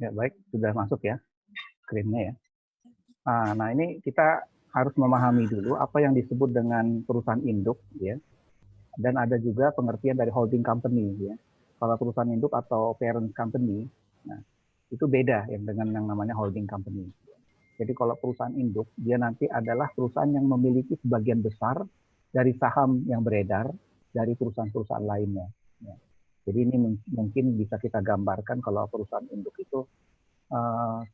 Ya, baik, sudah masuk ya screen-nya ya. Nah, ini kita harus memahami dulu apa yang disebut dengan perusahaan induk ya. Dan ada juga pengertian dari holding company ya. Kalau perusahaan induk atau parent company, nah itu beda yang dengan yang namanya holding company. Jadi kalau perusahaan induk, dia nanti adalah perusahaan yang memiliki sebagian besar dari saham yang beredar dari perusahaan-perusahaan lainnya. Ya. Jadi ini mungkin bisa kita gambarkan kalau perusahaan induk itu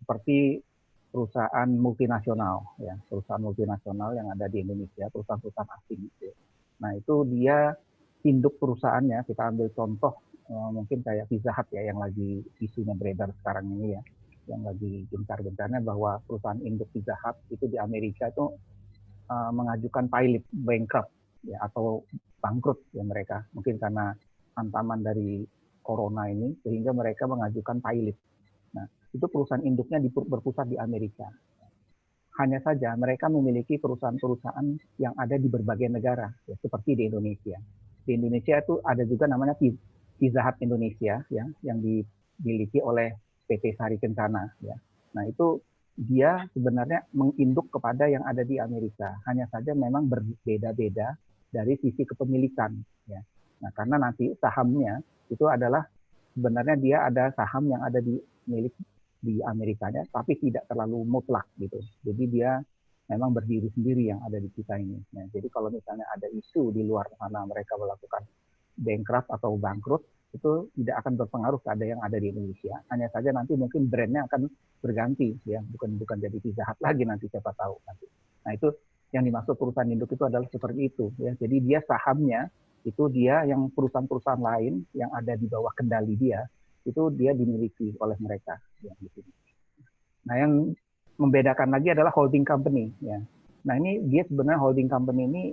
seperti perusahaan multinasional, ya, perusahaan multinasional yang ada di Indonesia, perusahaan-perusahaan asing. Gitu. Nah itu dia induk perusahaannya, kita ambil contoh mungkin kayak Pizza Hut ya, yang lagi isunya beredar sekarang ini ya, yang lagi gencar-gencarnya bahwa perusahaan induk Pizza Hut itu di Amerika itu mengajukan pilot bankrupt ya, atau bangkrut ya mereka, mungkin karena hantaman dari corona ini sehingga mereka mengajukan pilot. Nah, itu perusahaan induknya berpusat di Amerika. Hanya saja mereka memiliki perusahaan-perusahaan yang ada di berbagai negara, ya, seperti di Indonesia. Di Indonesia itu ada juga namanya Pizza Hut Indonesia, ya, yang dimiliki oleh PT Sari Kencana. Ya. Nah itu dia sebenarnya menginduk kepada yang ada di Amerika. Hanya saja memang berbeda-beda dari sisi kepemilikan. Ya. Nah karena nanti sahamnya itu adalah sebenarnya dia ada saham yang ada di milik di Amerikanya, tapi tidak terlalu mutlak gitu. Jadi dia memang berdiri sendiri yang ada di kita ini. Nah, jadi kalau misalnya ada isu di luar sana mereka melakukan bankrupt atau bangkrut, itu tidak akan berpengaruh ke ada yang ada di Indonesia. Hanya saja nanti mungkin brandnya akan berganti, ya bukan jadi Pizza Hut lagi nanti siapa tahu nanti. Nah itu yang dimaksud perusahaan induk itu adalah seperti itu, ya. Jadi dia sahamnya itu dia yang perusahaan-perusahaan lain yang ada di bawah kendali dia itu dia dimiliki oleh mereka. Ya, gitu. Nah yang membedakan lagi adalah holding company. Ya. Nah ini dia sebenarnya holding company ini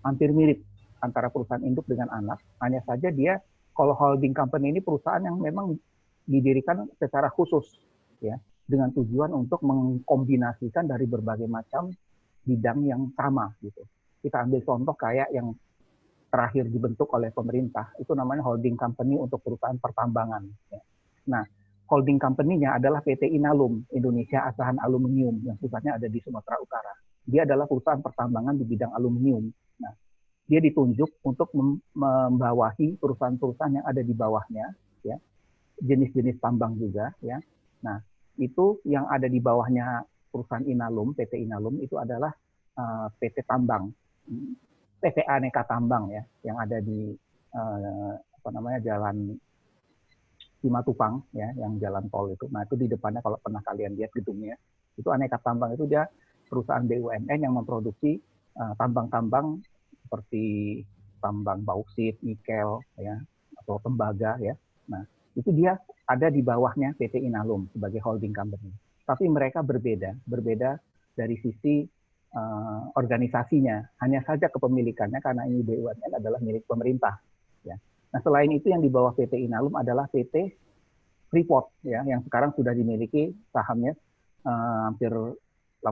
hampir mirip antara perusahaan induk dengan anak. Hanya saja dia kalau holding company ini perusahaan yang memang didirikan secara khusus ya dengan tujuan untuk mengkombinasikan dari berbagai macam bidang yang sama gitu. Kita ambil contoh kayak yang terakhir dibentuk oleh pemerintah itu namanya holding company untuk perusahaan pertambangan. Ya. Nah, holding company-nya adalah PT Inalum Indonesia Asahan Aluminium yang pusatnya ada di Sumatera Utara. Dia adalah perusahaan pertambangan di bidang aluminium. Nah, dia ditunjuk untuk membawahi perusahaan-perusahaan yang ada di bawahnya, ya, jenis-jenis tambang juga, ya. Nah, itu yang ada di bawahnya perusahaan Inalum, PT Inalum itu adalah PT Tambang, PT Aneka Tambang ya, yang ada di apa namanya Jalan Simatupang ya, yang jalan tol itu. Nah itu di depannya kalau pernah kalian lihat gedungnya, itu Aneka Tambang itu dia perusahaan BUMN yang memproduksi tambang-tambang seperti tambang bauksit, nikel ya, atau tembaga ya. Nah itu dia ada di bawahnya PT Inalum sebagai holding company. Tapi mereka berbeda dari sisi organisasinya. Hanya saja kepemilikannya karena ini BUMN adalah milik pemerintah. Ya. Nah, selain itu yang di bawah PT Inalum adalah PT Freeport ya, yang sekarang sudah dimiliki sahamnya hampir 80%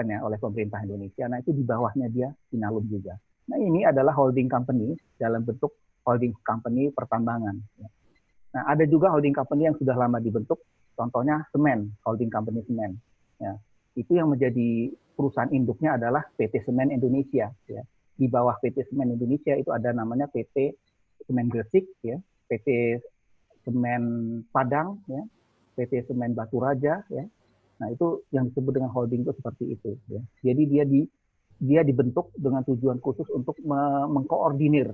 ya oleh pemerintah Indonesia. Nah, itu di bawahnya dia Inalum juga. Nah, ini adalah holding company dalam bentuk holding company pertambangan. Ya. Nah, ada juga holding company yang sudah lama dibentuk, contohnya Semen, holding company Semen. Ya. Itu yang menjadi perusahaan induknya adalah PT Semen Indonesia. Ya. Di bawah PT Semen Indonesia itu ada namanya PT Semen Gresik, ya, PT Semen Padang, ya, PT Semen Batu Raja, ya. Nah itu yang disebut dengan holding itu seperti itu. Ya. Jadi dia dibentuk dengan tujuan khusus untuk mengkoordinir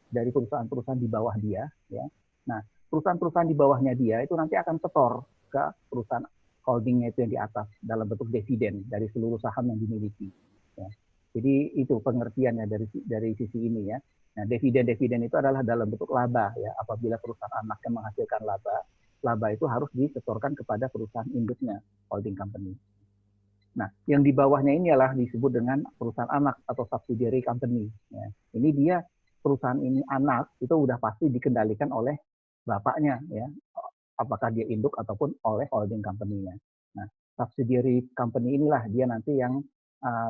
dari perusahaan-perusahaan di bawah dia. Ya. Nah perusahaan-perusahaan di bawahnya dia itu nanti akan setor ke perusahaan holdingnya itu yang di atas dalam bentuk dividen dari seluruh saham yang dimiliki. Ya. Jadi itu pengertiannya dari sisi ini ya. Nah, dividen itu adalah dalam bentuk laba ya. Apabila perusahaan anaknya menghasilkan laba, laba itu harus disetorkan kepada perusahaan induknya, holding company. Nah, yang di bawahnya ini adalah disebut dengan perusahaan anak atau subsidiary company. Ya. Ini dia perusahaan ini anak itu udah pasti dikendalikan oleh bapaknya ya. Apakah dia induk ataupun oleh holding company-nya. Nah, subsidiary company inilah dia nanti yang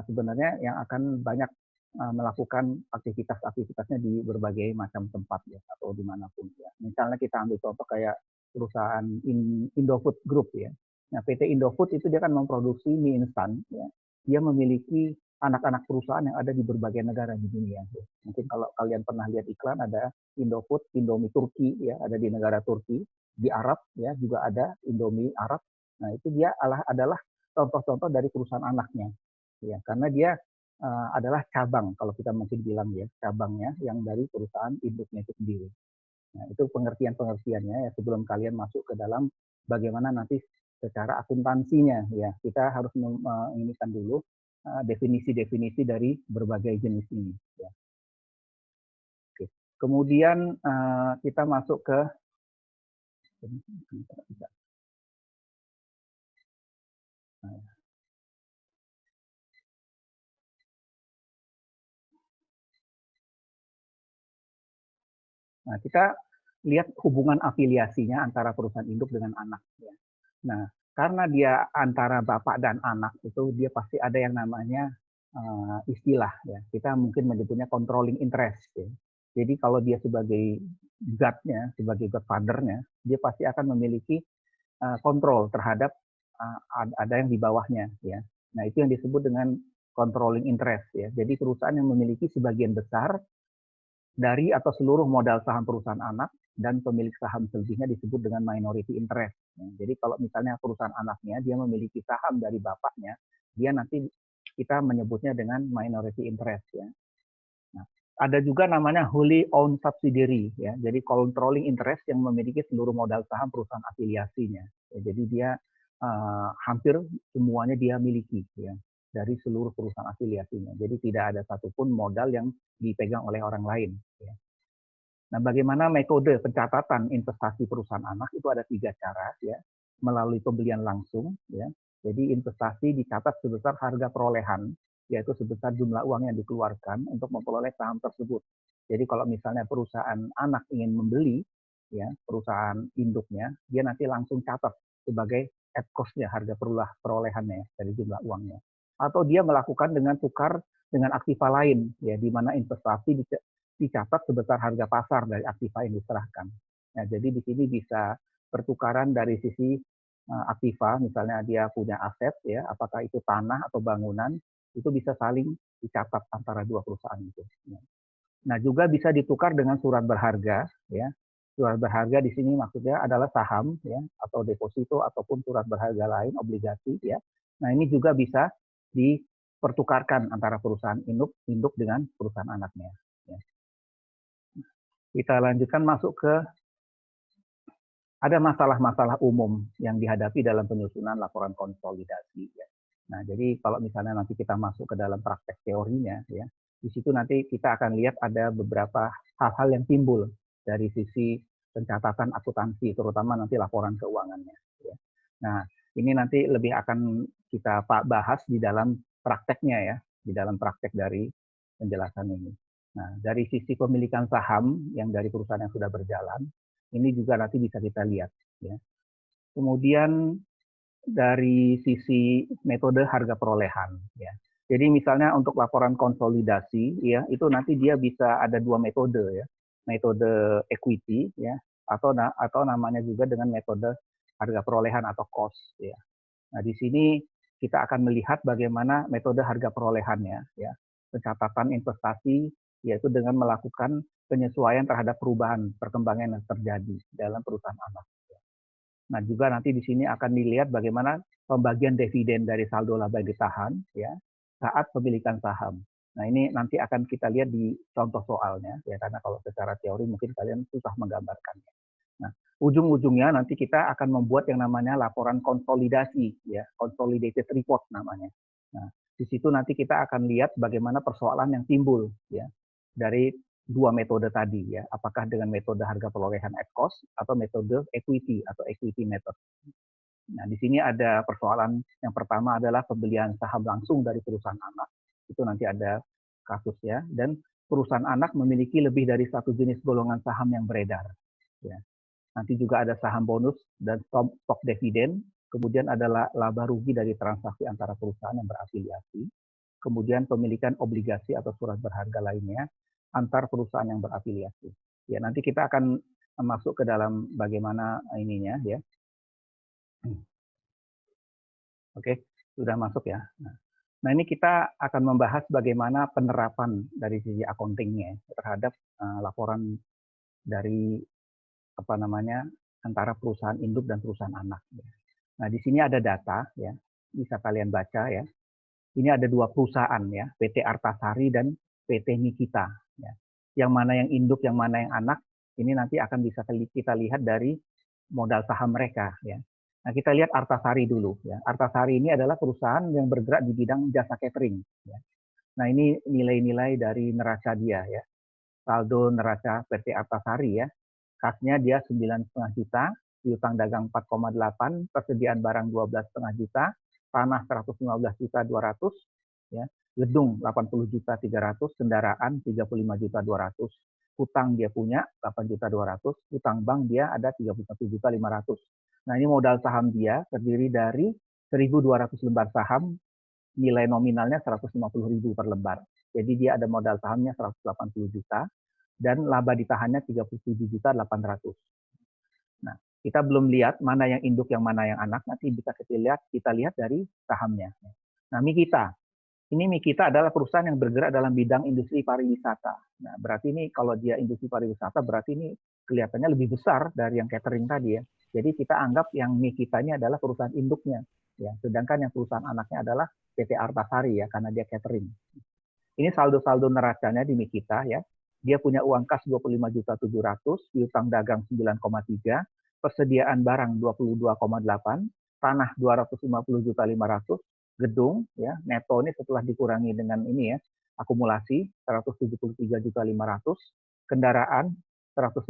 sebenarnya yang akan banyak melakukan aktivitas-aktivitasnya di berbagai macam tempat ya atau dimanapun ya. Misalnya kita ambil contoh kayak perusahaan Indofood Group ya. Nah, PT Indofood itu dia kan memproduksi mie instan ya. Dia memiliki anak-anak perusahaan yang ada di berbagai negara di dunia. Ya. Mungkin kalau kalian pernah lihat iklan ada Indofood, Indomie Turki ya, ada di negara Turki, di Arab ya juga ada Indomie Arab. Nah, itu dia adalah contoh-contoh dari perusahaan anaknya. Ya, karena dia adalah cabang kalau kita mungkin bilang ya, cabangnya yang dari perusahaan induknya itu sendiri. Nah, itu pengertian-pengertiannya ya sebelum kalian masuk ke dalam bagaimana nanti secara akuntansinya ya. Kita harus menginginkan dulu definisi-definisi dari berbagai jenis ini ya. Oke. Kemudian kita masuk ke Nah, kita lihat hubungan afiliasinya antara perusahaan induk dengan anak. Ya. Nah, karena dia antara bapak dan anak itu dia pasti ada yang namanya istilah ya. Kita mungkin menyebutnya controlling interest. Ya. Jadi kalau dia sebagai godnya, sebagai godfather-nya, dia pasti akan memiliki kontrol terhadap ada yang di bawahnya. Ya. Nah, itu yang disebut dengan controlling interest. Ya. Jadi perusahaan yang memiliki sebagian besar dari atau seluruh modal saham perusahaan anak dan pemilik saham selebihnya disebut dengan minority interest. Jadi kalau misalnya perusahaan anaknya dia memiliki saham dari bapaknya, dia nanti kita menyebutnya dengan minority interest ya. Nah, ada juga namanya wholly owned subsidiary ya. Jadi controlling interest yang memiliki seluruh modal saham perusahaan afiliasinya. Ya, jadi dia hampir semuanya dia miliki ya dari seluruh perusahaan afiliasinya. Jadi tidak ada satupun modal yang dipegang oleh orang lain. Ya. Nah, bagaimana metode pencatatan investasi perusahaan anak itu ada 3 cara ya, melalui pembelian langsung ya. Jadi investasi dicatat sebesar harga perolehan, yaitu sebesar jumlah uang yang dikeluarkan untuk memperoleh saham tersebut. Jadi kalau misalnya perusahaan anak ingin membeli ya perusahaan induknya, dia nanti langsung catat sebagai at cost-nya harga perolehannya dari jumlah uangnya. Atau dia melakukan dengan tukar dengan aktiva lain ya di mana investasi dicatat sebesar harga pasar dari aktiva yang diserahkan. Nah, jadi di sini bisa pertukaran dari sisi aktiva, misalnya dia punya aset ya, apakah itu tanah atau bangunan, itu bisa saling dicatat antara dua perusahaan itu. Nah, juga bisa ditukar dengan surat berharga ya. Surat berharga di sini maksudnya adalah saham ya atau deposito ataupun surat berharga lain, obligasi ya. Nah, ini juga bisa dipertukarkan antara perusahaan induk dengan perusahaan anaknya ya. Kita lanjutkan masuk ke ada masalah-masalah umum yang dihadapi dalam penyusunan laporan konsolidasi ya. Nah, jadi kalau misalnya nanti kita masuk ke dalam praktek teorinya ya, di situ nanti kita akan lihat ada beberapa hal-hal yang timbul dari sisi pencatatan akuntansi, terutama nanti laporan keuangannya. Ya. Nah, ini nanti lebih akan kita bahas di dalam prakteknya ya, di dalam praktek dari penjelasan ini. Nah, dari sisi pemilikan saham yang dari perusahaan yang sudah berjalan, ini juga nanti bisa kita lihat. Ya. Kemudian dari sisi metode harga perolehan. Ya. Jadi misalnya untuk laporan konsolidasi, ya itu nanti dia bisa ada 2 metode ya, metode equity ya, atau namanya juga dengan metode harga perolehan atau cost ya. Nah di sini kita akan melihat bagaimana metode harga perolehannya ya, pencatatan investasi yaitu dengan melakukan penyesuaian terhadap perubahan perkembangan yang terjadi dalam perusahaan anak. Nah, juga nanti di sini akan dilihat bagaimana pembagian dividen dari saldo laba yang ditahan ya saat pemilikan saham. Nah, ini nanti akan kita lihat di contoh soalnya ya karena kalau secara teori mungkin kalian susah menggambarkannya. Nah, ujung-ujungnya nanti kita akan membuat yang namanya laporan konsolidasi ya, consolidated report namanya. Nah, di situ nanti kita akan lihat bagaimana persoalan yang timbul ya dari 2 metode tadi ya, apakah dengan metode harga perolehan at cost atau metode equity atau equity method. Nah, di sini ada persoalan yang pertama adalah pembelian saham langsung dari perusahaan anak. Itu nanti ada kasusnya dan perusahaan anak memiliki lebih dari satu jenis golongan saham yang beredar. Ya. Nanti juga ada saham bonus dan stok dividen, kemudian ada laba rugi dari transaksi antara perusahaan yang berafiliasi, kemudian pemilikan obligasi atau surat berharga lainnya antar perusahaan yang berafiliasi. Ya, nanti kita akan masuk ke dalam bagaimana ininya ya. Oke, sudah masuk ya. Nah, ini kita akan membahas bagaimana penerapan dari sisi accounting-nya terhadap laporan dari apa namanya antara perusahaan induk dan perusahaan anak. Nah, di sini ada data ya, bisa kalian baca ya. Ini ada dua perusahaan ya, PT Artasari dan PT Nikita. Ya. Yang mana yang induk, yang mana yang anak, ini nanti akan bisa kita lihat dari modal saham mereka. Ya. Nah, kita lihat Artasari dulu. Ya. Artasari ini adalah perusahaan yang bergerak di bidang jasa catering. Ya. Nah, ini nilai-nilai dari neraca dia. Ya. Saldo neraca PT Artasari ya. Kasnya dia 9,5 juta, piutang dagang 4,8, persediaan barang 12,5 juta, tanah 115 juta 200, ya, gedung 80 juta 300, kendaraan 35 juta 200, hutang dia punya 8 juta 200, hutang bank dia ada 31 juta 500. Nah, ini modal saham dia terdiri dari 1.200 lembar saham, nilai nominalnya 150.000 per lembar. Jadi dia ada modal sahamnya 180 juta dan laba ditahannya 37 juta 800. Nah, kita belum lihat mana yang induk, yang mana yang anak. Nanti bisa kita lihat dari sahamnya. Nah, Mikita. Ini Mikita adalah perusahaan yang bergerak dalam bidang industri pariwisata. Nah, berarti ini kalau dia industri pariwisata, berarti ini kelihatannya lebih besar dari yang catering tadi ya. Jadi kita anggap yang Mikita ini adalah perusahaan induknya. Ya, sedangkan yang perusahaan anaknya adalah PT Artasari ya, karena dia catering. Ini saldo-saldo neracanya di Mikita ya. Dia punya uang kas 25 juta 700, piutang dagang 9,3, persediaan barang 22,8, tanah 250 juta 500, gedung ya, neto ini setelah dikurangi dengan ini ya, akumulasi 173 juta 500, kendaraan 115,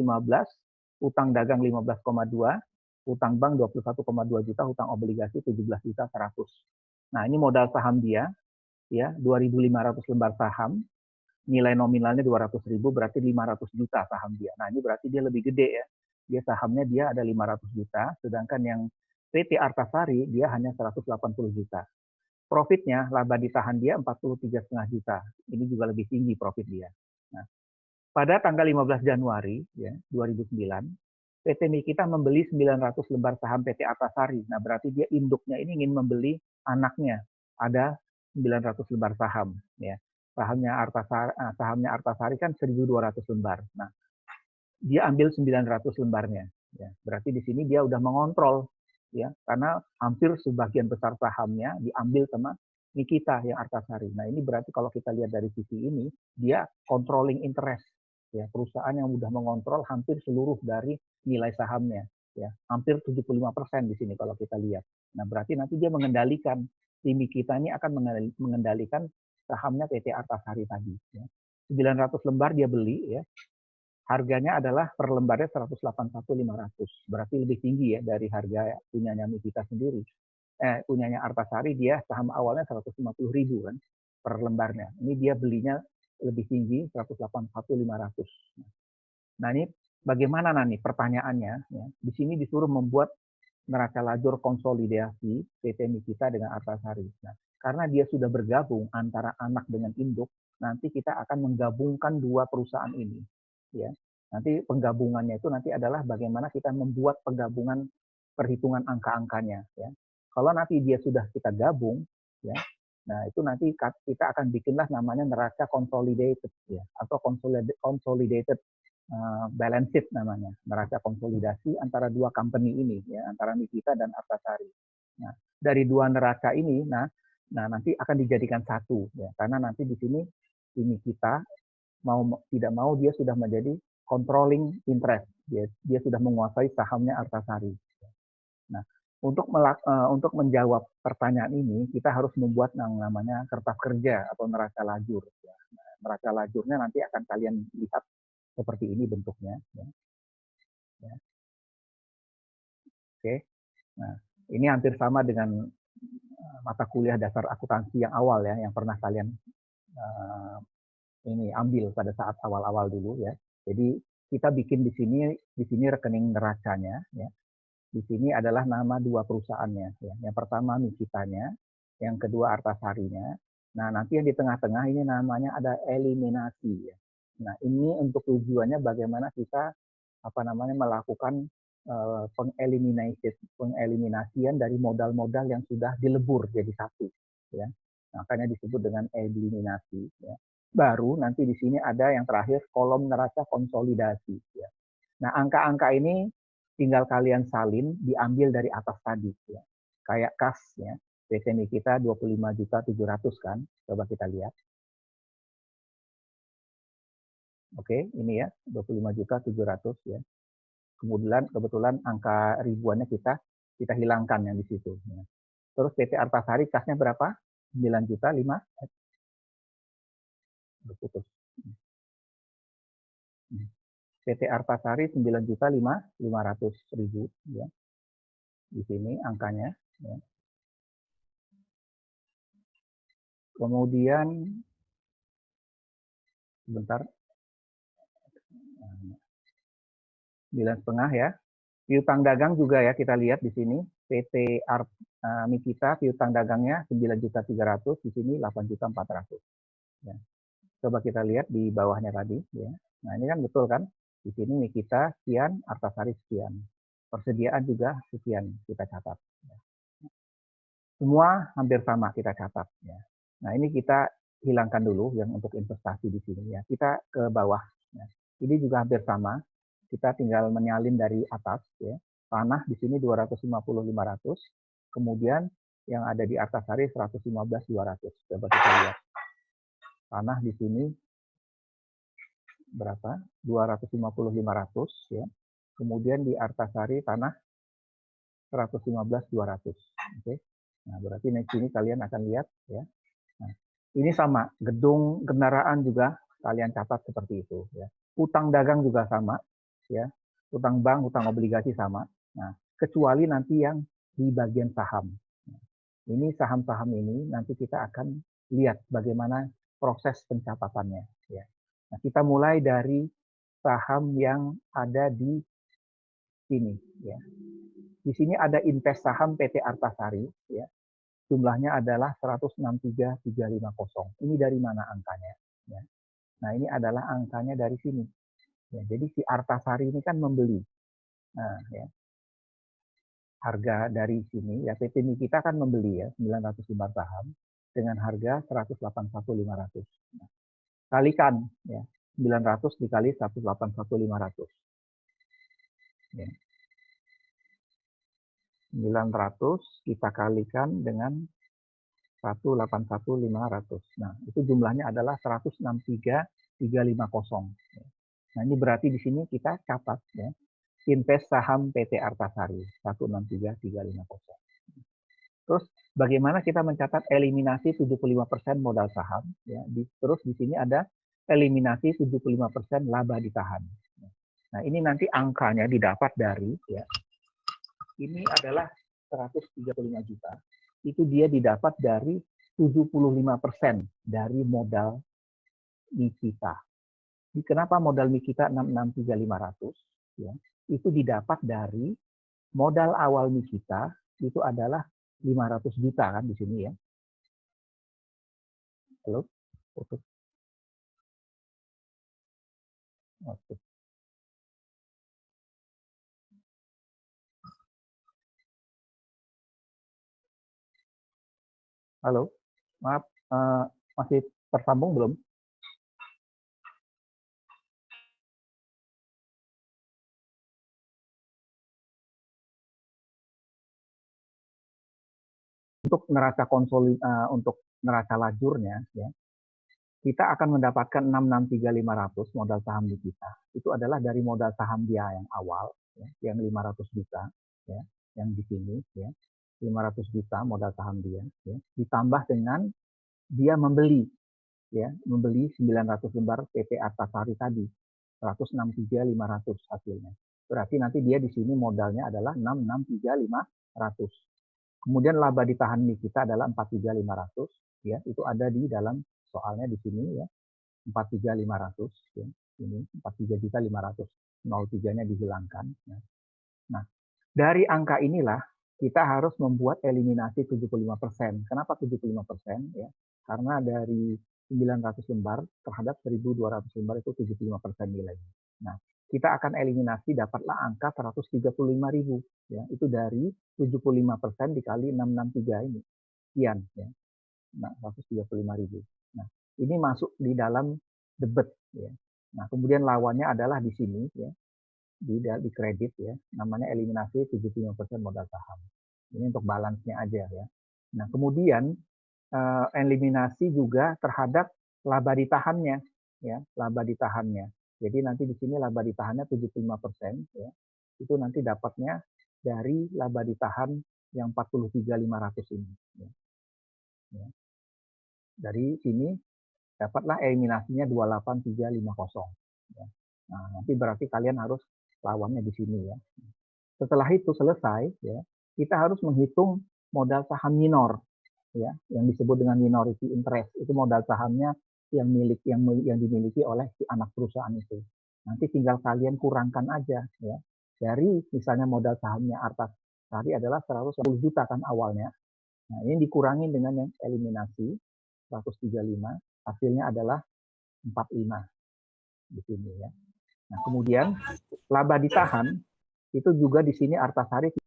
utang dagang 15,2, utang bank 21,2 juta, utang obligasi 17 juta 100. Nah, ini modal saham dia ya, 2.500 lembar saham, nilai nominalnya 200.000, berarti 500 juta saham dia. Nah, ini berarti dia lebih gede ya. Dia sahamnya dia ada 500 juta, sedangkan yang PT Artasari dia hanya 180 juta. Profitnya, laba ditahan dia 43,5 juta. Ini juga lebih tinggi profit dia. Nah, pada tanggal 15 Januari ya, 2009, PT Mikita membeli 900 lembar saham PT Artasari. Nah, berarti dia induknya ini ingin membeli anaknya. Ada 900 lembar saham ya. Sahamnya Artasari kan 1.200 lembar. Nah, dia ambil 900 lembarnya ya. Berarti di sini dia udah mengontrol ya, karena hampir sebagian besar sahamnya diambil sama Nikita yang Artasari. Nah, ini berarti kalau kita lihat dari sisi ini, dia controlling interest ya, perusahaan yang sudah mengontrol hampir seluruh dari nilai sahamnya ya, hampir 75% di sini kalau kita lihat. Nah, berarti nanti dia mengendalikan, tim kita ini akan mengendalikan sahamnya PT Artasari tadi ya. 900 lembar dia beli ya. Harganya adalah per lembarnya 181.500. Berarti lebih tinggi ya dari harga punyanya Mikita sendiri. Punyanya Artasari dia saham awalnya 150.000 kan per lembarnya. Ini dia belinya lebih tinggi 181.500. Nah, ini bagaimana nih pertanyaannya ya. Di sini disuruh membuat neraca lajur konsolidasi PT Mikita dengan Artasari. Nah, karena dia sudah bergabung antara anak dengan induk, nanti kita akan menggabungkan dua perusahaan ini. Ya, nanti penggabungannya itu nanti adalah bagaimana kita membuat penggabungan perhitungan angka-angkanya. Ya, kalau nanti dia sudah kita gabung, ya, nah itu nanti kita akan bikinlah namanya neraca consolidated, ya, atau consolidated balance sheet namanya, neraca konsolidasi antara dua company ini ya, antara Mikita dan Artasari. Nah, dari dua neraca ini nah nanti akan dijadikan satu ya, karena nanti di sini di Mikita mau tidak mau dia sudah menjadi controlling interest. Dia sudah menguasai sahamnya Artasari. Nah, untuk menjawab pertanyaan ini kita harus membuat yang namanya kertas kerja atau neraca lajur. Ya. Nah, neraca lajurnya nanti akan kalian lihat seperti ini bentuknya. Ya. Ya. Oke. Nah, ini hampir sama dengan mata kuliah dasar akuntansi yang awal ya, yang pernah kalian ini ambil pada saat awal-awal dulu ya. Jadi kita bikin di sini rekening neracanya ya. Di sini adalah nama dua perusahaannya ya. Yang pertama Mikitanya, yang kedua Artasarinya. Nah, nanti yang di tengah-tengah ini namanya ada eliminasi ya. Nah, ini untuk tujuannya bagaimana kita melakukan pengeliminasian dari modal-modal yang sudah dilebur jadi satu, ya. Makanya disebut dengan eliminasi, ya. Baru nanti di sini ada yang terakhir kolom neraca konsolidasi, ya. Nah, angka-angka ini tinggal kalian salin diambil dari atas tadi, ya. Kayak kas, ya. PT Nikita 25.700.000 kan, coba kita lihat. Oke, ini ya 25.700.000 ya. Kebetulan angka ribuannya kita hilangkan yang di situ. Ya. Terus PT Artasari kasnya berapa? 9.500.000. Putus. PT Artasari 9.500.000 ya. Di sini angkanya. Ya. Kemudian sebentar. 9,5 ya. Piutang dagang juga ya kita lihat di sini PT Nikita piutang dagangnya 9.300.000, di sini 8.400.000. Ya. Coba kita lihat di bawahnya tadi ya. Nah, ini kan betul kan? Di sini Nikita sekian, Artasari sekian. Persediaan juga sekian kita catat. Ya. Semua hampir sama kita catat ya. Nah, ini kita hilangkan dulu yang untuk investasi di sini ya. Kita ke bawah ya. Ini juga hampir sama. Kita tinggal menyalin dari atas ya. Tanah di sini 250.500. Kemudian yang ada di Artasari 115.200. Coba kita lihat. Tanah di sini berapa? 250.500 ya. Kemudian di Artasari tanah 115.200. Oke. Nah, berarti di sini kalian akan lihat ya. Nah, ini sama, gedung kendaraan juga kalian catat seperti itu ya. Utang dagang juga sama ya. Utang bank, utang obligasi sama. Nah, kecuali nanti yang di bagian saham. Nah, ini saham-saham ini nanti kita akan lihat bagaimana proses pencatatannya ya. Nah, kita mulai dari saham yang ada di sini ya. Di sini ada invest saham PT Artasari ya. Jumlahnya adalah 163.350. Ini dari mana angkanya ya. Nah, ini adalah angkanya dari sini. Ya, jadi si Artasari ini kan membeli. Nah, ya. Harga dari sini ya PT Nikita kan membeli ya 900 lembar saham dengan harga 181.500. Nah, kalikan ya 900 dikali 181.500. Ya. 900 kita kalikan dengan 181.500. Nah, itu jumlahnya adalah 163.350. Nah, ini berarti di sini kita catat ya. Invest saham PT Artasari 163.350. Terus bagaimana kita mencatat eliminasi 75% modal saham ya. Terus di sini ada eliminasi 75% laba ditahan. Nah, ini nanti angkanya didapat dari ya. Ini adalah 135 juta. Itu dia didapat dari 75% dari modal Nikita. Kenapa modal Nikita 663.500 ya? Itu didapat dari modal awal Nikita itu adalah 500 juta kan di sini ya. Halo? Oke. Oke. Halo? Maaf, masih tersambung belum? Untuk neraca untuk neraca lajurnya ya, kita akan mendapatkan 663.500 modal saham di kita. Itu adalah dari modal saham dia yang awal ya, yang 500 juta ya, yang di sini ya. 500 juta modal saham dia ya, ditambah dengan dia membeli ya, membeli 900 lembar PT Artasari tadi. 163.500 hasilnya. Berarti nanti dia di sini modalnya adalah 663.500. Kemudian laba ditahan kita adalah 43.500 ya, itu ada di dalam soalnya di sini ya. 43.500 ya. Ini 43.500. 03-nya dihilangkan ya. Nah, dari angka inilah kita harus membuat eliminasi 75%. Kenapa 75% ya? Karena dari 900 lembar terhadap 1.200 lembar itu 75% nilainya. Nah, kita akan eliminasi dapatlah angka 135.000 ya. Itu dari 75% dikali 663 ini. Sekian ya. Nah, 135.000. Nah, ini masuk di dalam debit ya. Nah, kemudian lawannya adalah di sini ya. Di kredit ya. Namanya eliminasi 75% modal saham. Ini untuk balance-nya aja ya. Nah, kemudian eliminasi juga terhadap laba ditahannya ya, laba ditahannya. Jadi nanti di sini laba ditahannya 75% ya. Itu nanti dapatnya dari laba ditahan yang 43.500 ini ya. Ya. Dari sini dapatlah eliminasinya 28350 ya. Nah, nanti berarti kalian harus lawannya di sini ya. Setelah itu selesai ya, kita harus menghitung modal saham minor ya, yang disebut dengan minority interest. Itu modal sahamnya yang dimiliki oleh si anak perusahaan itu. Nanti tinggal kalian kurangkan aja ya. Dari misalnya modal sahamnya Artasari adalah 110 juta kan awalnya. Nah, ini dikurangi dengan yang eliminasi 135, hasilnya adalah 45 di sini ya. Nah, kemudian laba ditahan itu juga di sini Artasari